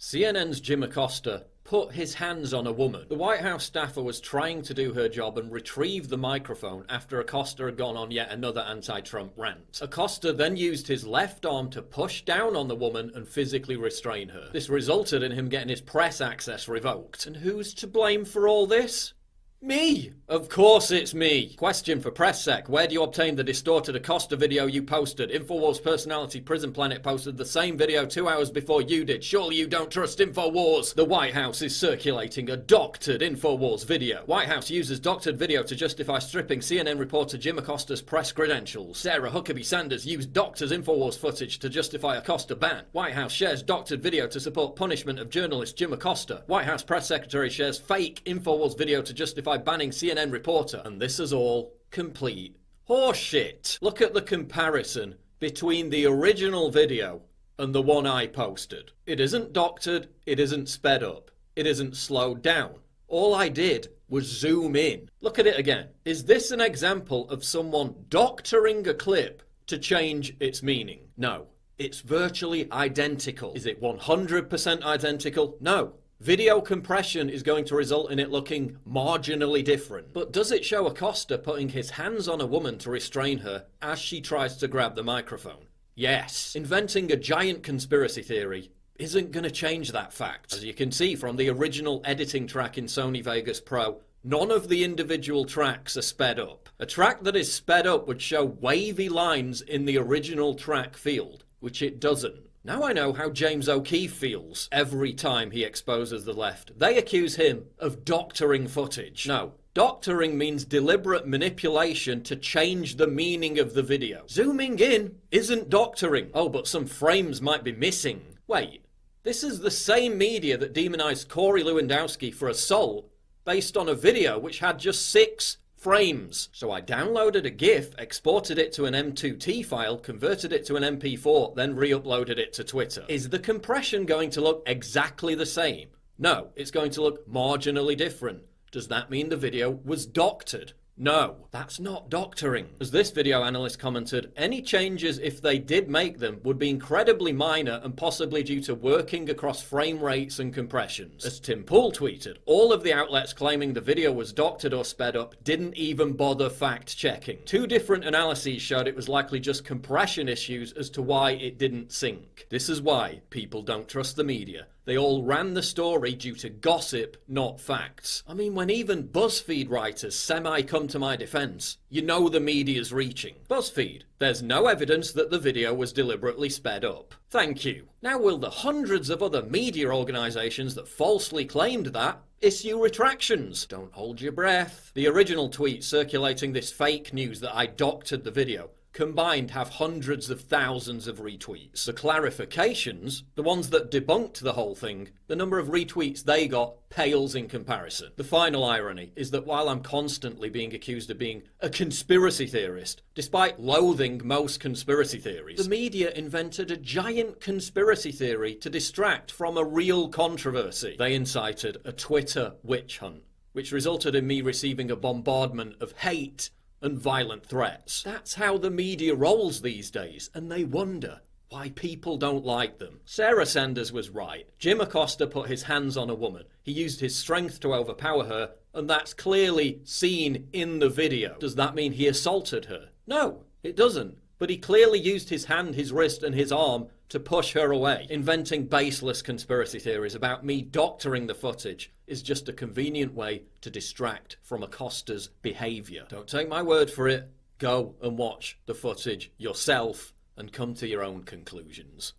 CNN's Jim Acosta put his hands on a woman. The White House staffer was trying to do her job and retrieve the microphone after Acosta had gone on yet another anti-Trump rant. Acosta then used his left arm to push down on the woman and physically restrain her. This resulted in him getting his press access revoked. And who's to blame for all this? Me! Of course it's me! Question for PressSec. Where do you obtain the distorted Acosta video you posted? InfoWars personality Prison Planet posted the same video 2 hours before you did. Surely you don't trust InfoWars! The White House is circulating a doctored InfoWars video. White House uses doctored video to justify stripping CNN reporter Jim Acosta's press credentials. Sarah Huckabee Sanders used doctors InfoWars footage to justify Acosta ban. White House shares doctored video to support punishment of journalist Jim Acosta. White House press secretary shares fake InfoWars video to justify banning CNN reporter, and this is all complete horseshit. Look at the comparison between the original video and the one I posted. It isn't doctored, it isn't sped up, it isn't slowed down. All I did was zoom in. Look at it again. Is this an example of someone doctoring a clip to change its meaning? No. It's virtually identical. Is it 100% identical? No. Video compression is going to result in it looking marginally different. But does it show Acosta putting his hands on a woman to restrain her as she tries to grab the microphone? Yes. Inventing a giant conspiracy theory isn't going to change that fact. As you can see from the original editing track in Sony Vegas Pro, none of the individual tracks are sped up. A track that is sped up would show wavy lines in the original track field, which it doesn't. Now I know how James O'Keefe feels every time he exposes the left. They accuse him of doctoring footage. No, doctoring means deliberate manipulation to change the meaning of the video. Zooming in isn't doctoring. Oh, but some frames might be missing. Wait, this is the same media that demonized Corey Lewandowski for assault based on a video which had just 6 frames. So I downloaded a GIF, exported it to an M2T file, converted it to an MP4, then re-uploaded it to Twitter. Is the compression going to look exactly the same? No, it's going to look marginally different. Does that mean the video was doctored? No, that's not doctoring. As this video analyst commented, any changes, if they did make them, would be incredibly minor and possibly due to working across frame rates and compressions. As Tim Pool tweeted, all of the outlets claiming the video was doctored or sped up didn't even bother fact-checking. 2 different analyses showed it was likely just compression issues as to why it didn't sync. This is why people don't trust the media. They all ran the story due to gossip, not facts. I mean, when even BuzzFeed writers semi-come to my defense, you know the media's reaching. BuzzFeed, there's no evidence that the video was deliberately sped up. Thank you. Now will the hundreds of other media organizations that falsely claimed that issue retractions? Don't hold your breath. The original tweet circulating this fake news that I doctored the video combined have hundreds of thousands of retweets. The clarifications, the ones that debunked the whole thing, the number of retweets they got pales in comparison. The final irony is that while I'm constantly being accused of being a conspiracy theorist, despite loathing most conspiracy theories, the media invented a giant conspiracy theory to distract from a real controversy. They incited a Twitter witch hunt, which resulted in me receiving a bombardment of hate and violent threats. That's how the media rolls these days, and they wonder why people don't like them. Sarah Sanders was right. Jim Acosta put his hands on a woman. He used his strength to overpower her, and that's clearly seen in the video. Does that mean he assaulted her? No, it doesn't. But he clearly used his hand, his wrist, and his arm to push her away. Inventing baseless conspiracy theories about me doctoring the footage is just a convenient way to distract from Acosta's behaviour. Don't take my word for it. Go and watch the footage yourself and come to your own conclusions.